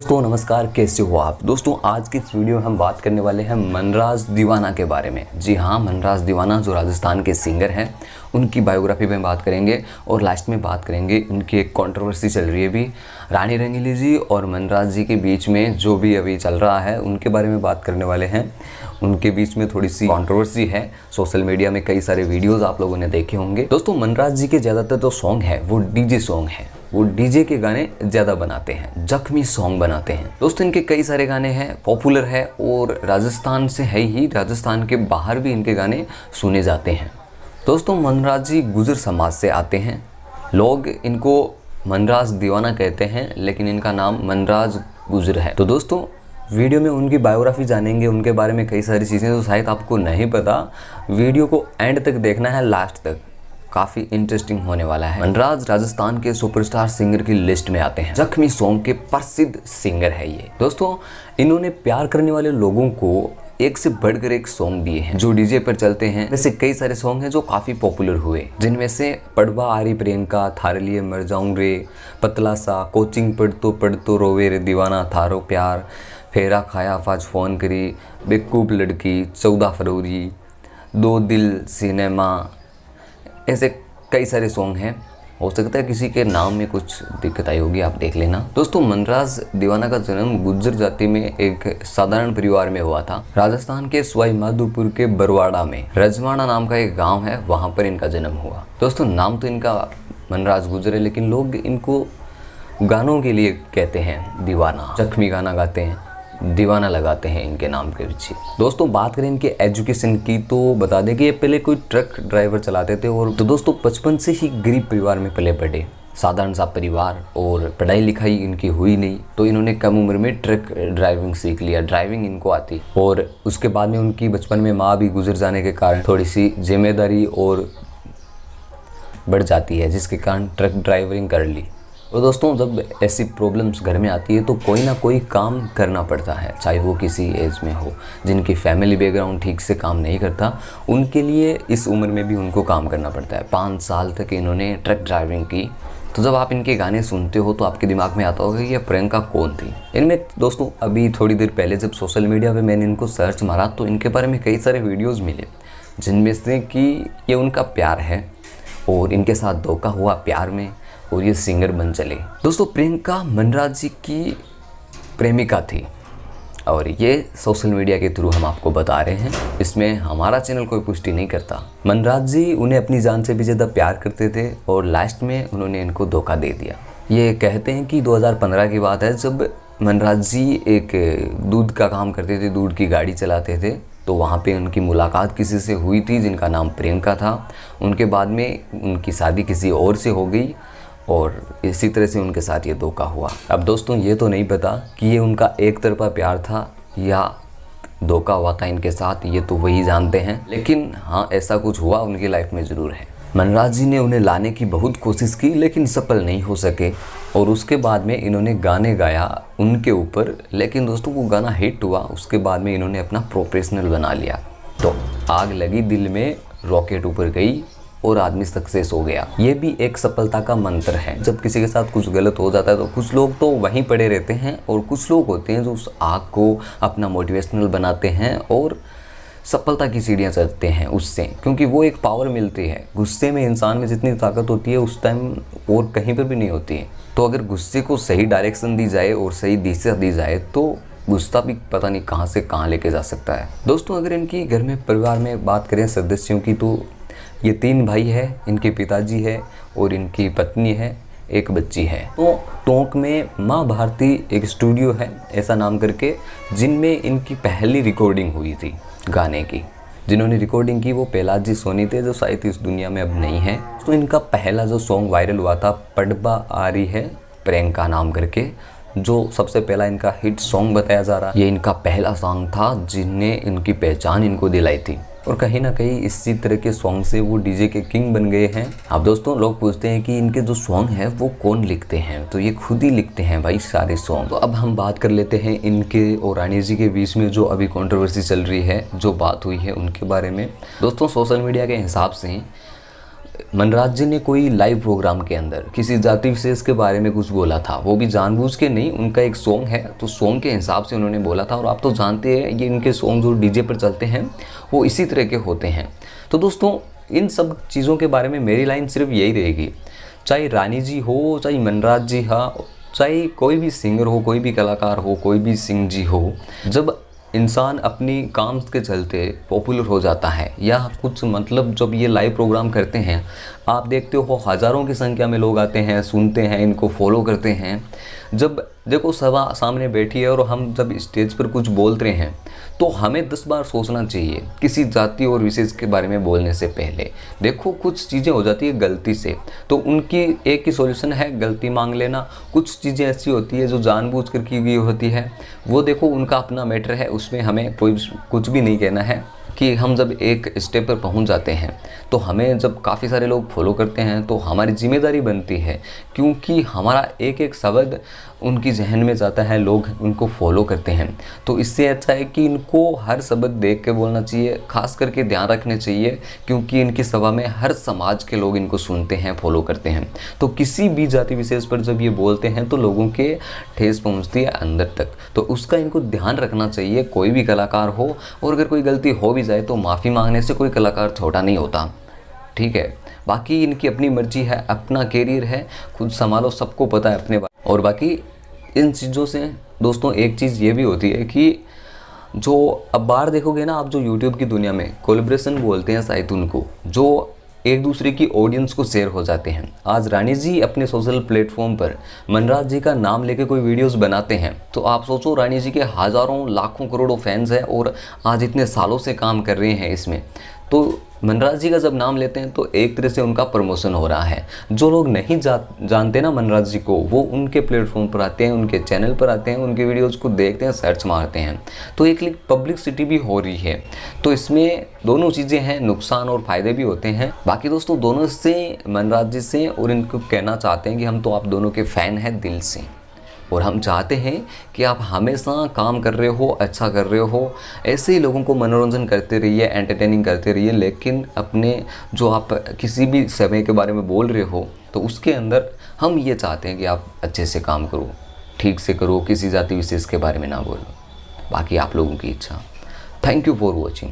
तो नमस्कार, कैसे हो आप दोस्तों। आज की इस वीडियो में हम बात करने वाले हैं मनराज दीवाना के बारे में। जी हाँ, मनराज दीवाना जो राजस्थान के सिंगर हैं, उनकी बायोग्राफी में बात करेंगे और लास्ट में बात करेंगे उनकी एक कंट्रोवर्सी चल रही है भी रानी रंगीली जी और मनराज जी के बीच में जो भी अभी चल रहा है उनके बारे में बात करने वाले हैं। उनके बीच में थोड़ी सी कंट्रोवर्सी है। सोशल मीडिया में कई सारे वीडियोज़ आप लोगों ने देखे होंगे। दोस्तों, मनराज जी के ज़्यादातर जो सॉन्ग है वो डीजे सॉन्ग है, वो डीजे के गाने ज़्यादा बनाते हैं, जख्मी सॉन्ग बनाते हैं। दोस्तों, इनके कई सारे गाने हैं, पॉपुलर है और राजस्थान से है ही, राजस्थान के बाहर भी इनके गाने सुने जाते हैं। दोस्तों, मनराज जी गुजर समाज से आते हैं। लोग इनको मनराज दीवाना कहते हैं, लेकिन इनका नाम मनराज गुजर है। तो दोस्तों, वीडियो में उनकी बायोग्राफी जानेंगे, उनके बारे में कई सारी चीज़ें जो शायद आपको नहीं पता। वीडियो को एंड तक देखना है, लास्ट तक, काफ़ी इंटरेस्टिंग होने वाला है। मनराज राजस्थान के सुपरस्टार सिंगर की लिस्ट में आते हैं। जख्मी सॉन्ग के प्रसिद्ध सिंगर है ये। दोस्तों, इन्होंने प्यार करने वाले लोगों को एक से बढ़कर एक सॉन्ग दिए हैं जो डीजे पर चलते हैं। वैसे कई सारे सॉन्ग हैं जो काफ़ी पॉपुलर हुए, जिनमें से पढ़वा आरी प्रियंका, थारे लिए मर जाऊं रे, पतला सा, कोचिंग पढ़तो रोवे रे दीवाना, थारो प्यार, फेरा खाया फाज फ़ोन करी, बेवकूफ़ लड़की, 14 फरवरी, दो दिल सिनेमा, ऐसे कई सारे सॉन्ग हैं। हो सकता है किसी के नाम में कुछ दिक्कत आई होगी, आप देख लेना। दोस्तों, मनराज दीवाना का जन्म गुज्जर जाति में एक साधारण परिवार में हुआ था। राजस्थान के सवाई माधोपुर के बरवाड़ा में रजवाड़ा नाम का एक गांव है, वहां पर इनका जन्म हुआ। दोस्तों, नाम तो इनका मनराज गुजर है, लेकिन लोग इनको गानों के लिए कहते हैं दीवाना। जख्मी गाना गाते हैं, दीवाना लगाते हैं इनके नाम के पीछे। दोस्तों, बात करें इनके एजुकेशन की तो बता दें कि ये पहले कोई ट्रक ड्राइवर चलाते थे और तो दोस्तों बचपन से ही गरीब परिवार में पले बढ़े, साधारण सा परिवार, और पढ़ाई लिखाई इनकी हुई नहीं, तो इन्होंने कम उम्र में ट्रक ड्राइविंग सीख लिया। ड्राइविंग इनको आती, और उसके बाद में उनकी बचपन में माँ भी गुजर जाने के कारण थोड़ी सी जिम्मेदारी और बढ़ जाती है, जिसके कारण ट्रक ड्राइविंग कर ली। और दोस्तों, जब ऐसी प्रॉब्लम्स घर में आती है तो कोई ना कोई काम करना पड़ता है, चाहे वो किसी एज में हो। जिनकी फैमिली बैकग्राउंड ठीक से काम नहीं करता, उनके लिए इस उम्र में भी उनको काम करना पड़ता है। 5 साल तक इन्होंने ट्रक ड्राइविंग की। तो जब आप इनके गाने सुनते हो तो आपके दिमाग में आता होगा कि ये प्रियंका कौन थी। इनमें दोस्तों अभी थोड़ी देर पहले जब सोशल मीडिया पर मैंने इनको सर्च मारा तो इनके बारे में कई सारे वीडियोज़ मिले, जिनमें से कि ये उनका प्यार है और इनके साथ धोखा हुआ प्यार में और ये सिंगर बन चले। दोस्तों, प्रियंका मनराज जी की प्रेमिका थी और ये सोशल मीडिया के थ्रू हम आपको बता रहे हैं, इसमें हमारा चैनल कोई पुष्टि नहीं करता। मनराज जी उन्हें अपनी जान से भी ज़्यादा प्यार करते थे और लास्ट में उन्होंने इनको धोखा दे दिया। ये कहते हैं कि 2015 की बात है, जब मनराज जी एक दूध का काम करते थे, दूध की गाड़ी चलाते थे, तो वहाँ पे उनकी मुलाकात किसी से हुई थी जिनका नाम प्रियंका था। उनके बाद में उनकी शादी किसी और से हो गई और इसी तरह से उनके साथ ये धोखा हुआ। अब दोस्तों, ये तो नहीं पता कि ये उनका एक तरफा प्यार था या धोखा हुआ था इनके साथ, ये तो वही जानते हैं। लेकिन हाँ, ऐसा कुछ हुआ उनकी लाइफ में ज़रूर है। मनराज जी ने उन्हें लाने की बहुत कोशिश की, लेकिन सफल नहीं हो सके और उसके बाद में इन्होंने गाने गाया उनके ऊपर, लेकिन दोस्तों वो गाना हिट हुआ। उसके बाद में इन्होंने अपना प्रोफेशनल बना लिया, तो आग लगी दिल में, रॉकेट ऊपर गई और आदमी सक्सेस हो गया। ये भी एक सफलता का मंत्र है। जब किसी के साथ कुछ गलत हो जाता है तो कुछ लोग तो वहीं पड़े रहते हैं और कुछ लोग होते हैं जो उस आग को अपना मोटिवेशनल बनाते हैं और सफलता की सीढ़ियाँ चढ़ते हैं उससे, क्योंकि वो एक पावर मिलती है। गुस्से में इंसान में जितनी ताकत होती है उस टाइम और कहीं पर भी नहीं होती है। तो अगर गुस्से को सही डायरेक्शन दी जाए और सही दिशा दी जाए तो गुस्सा भी पता नहीं कहाँ से कहाँ लेके जा सकता है। दोस्तों, अगर इनकी घर में परिवार में बात करें सदस्यों की, तो ये 3 भाई है, इनके पिताजी है और इनकी पत्नी है, एक बच्ची है। तो टोंक में माँ भारती एक स्टूडियो है ऐसा नाम करके, जिनमें इनकी पहली रिकॉर्डिंग हुई थी गाने की। जिन्होंने रिकॉर्डिंग की वो पहलाज जी सोनी थे, जो शायद इस दुनिया में अब नहीं है। तो इनका पहला जो सॉन्ग वायरल हुआ था, पढ़वा आ रही है प्रियंका नाम करके, जो सबसे पहला इनका हिट सॉन्ग बताया जा रहा है, ये इनका पहला सॉन्ग था जिनने इनकी पहचान इनको दिलाई थी। और कहीं ना कहीं इसी तरह के सॉन्ग से वो डीजे के किंग बन गए हैं। अब दोस्तों, लोग पूछते हैं कि इनके जो सॉन्ग हैं वो कौन लिखते हैं, तो ये खुद ही लिखते हैं भाई सारे सॉन्ग। तो अब हम बात कर लेते हैं इनके और रानी जी के बीच में जो अभी कंट्रोवर्सी चल रही है, जो बात हुई है उनके बारे में। दोस्तों, सोशल मीडिया के हिसाब से मनराज जी ने कोई लाइव प्रोग्राम के अंदर किसी जाति विशेष के बारे में कुछ बोला था, वो भी जानबूझ के नहीं, उनका एक सॉन्ग है तो सॉन्ग के हिसाब से उन्होंने बोला था। और आप तो जानते हैं ये इनके सॉन्ग जो डीजे पर चलते हैं वो इसी तरह के होते हैं। तो दोस्तों इन सब चीज़ों के बारे में मेरी लाइन सिर्फ यही रहेगी, चाहे रानी जी हो, चाहे मनराज जी हो, चाहे कोई भी सिंगर हो, कोई भी कलाकार हो, कोई भी सिंह जी हो, जब इंसान अपनी काम के चलते पॉपुलर हो जाता है या कुछ मतलब जब ये लाइव प्रोग्राम करते हैं, आप देखते हो हज़ारों की संख्या में लोग आते हैं, सुनते हैं, इनको फॉलो करते हैं। जब देखो सभा सामने बैठी है और हम जब स्टेज पर कुछ बोल रहे हैं तो हमें 10 बार सोचना चाहिए किसी जाति और विशेष के बारे में बोलने से पहले। देखो कुछ चीज़ें हो जाती है गलती से, तो उनकी एक ही सॉल्यूशन है गलती मांग लेना। कुछ चीज़ें ऐसी होती है जो जानबूझकर की गई होती है, वो देखो उनका अपना मैटर है, उसमें हमें कोई कुछ भी नहीं कहना है। कि हम जब एक स्टेप पर पहुंच जाते हैं तो हमें जब काफ़ी सारे लोग फॉलो करते हैं तो हमारी जिम्मेदारी बनती है, क्योंकि हमारा एक एक शब्द उनकी जहन में जाता है, लोग उनको फॉलो करते हैं। तो इससे अच्छा है कि इनको हर शब्द देख के बोलना चाहिए, खास करके ध्यान रखने चाहिए, क्योंकि इनकी सभा में हर समाज के लोग इनको सुनते हैं, फॉलो करते हैं। तो किसी भी जाति विशेष पर जब ये बोलते हैं तो लोगों के ठेस पहुँचती है अंदर तक, तो उसका इनको ध्यान रखना चाहिए। कोई भी कलाकार हो और अगर कोई गलती हो भी जाए तो माफ़ी मांगने से कोई कलाकार छोटा नहीं होता, ठीक है। बाकी इनकी अपनी मर्जी है, अपना कैरियर है, खुद संभालो, सबको पता है अपने। और बाकी इन चीज़ों से दोस्तों एक चीज़ ये भी होती है कि जो अब बाहर देखोगे ना आप, जो यूट्यूब की दुनिया में कोलैबोरेशन बोलते हैं शायद उनको, जो एक दूसरे की ऑडियंस को शेयर हो जाते हैं। आज रानी जी अपने सोशल प्लेटफॉर्म पर मनराज जी का नाम लेके कोई वीडियोस बनाते हैं तो आप सोचो रानी जी के हज़ारों लाखों करोड़ों फैंस हैं और आज इतने सालों से काम कर रहे हैं इसमें। तो मनराज जी का जब नाम लेते हैं तो एक तरह से उनका प्रमोशन हो रहा है। जो लोग नहीं जानते ना मनराज जी को, वो उनके प्लेटफॉर्म पर आते हैं, उनके चैनल पर आते हैं, उनके वीडियोस को देखते हैं, सर्च मारते हैं, तो एक पब्लिसिटी भी हो रही है। तो इसमें दोनों चीज़ें हैं, नुकसान और फ़ायदे भी होते हैं। बाकी दोस्तों दोनों से, मनराज जी से और इनको कहना चाहते हैं कि हम तो आप दोनों के फ़ैन हैं दिल से, और हम चाहते हैं कि आप हमेशा काम कर रहे हो, अच्छा कर रहे हो, ऐसे ही लोगों को मनोरंजन करते रहिए, एंटरटेनिंग करते रहिए। लेकिन अपने जो आप किसी भी समय के बारे में बोल रहे हो तो उसके अंदर हम ये चाहते हैं कि आप अच्छे से काम करो, ठीक से करो, किसी जाति विशेष के बारे में ना बोलो। बाकी आप लोगों की इच्छा। Thank you for watching.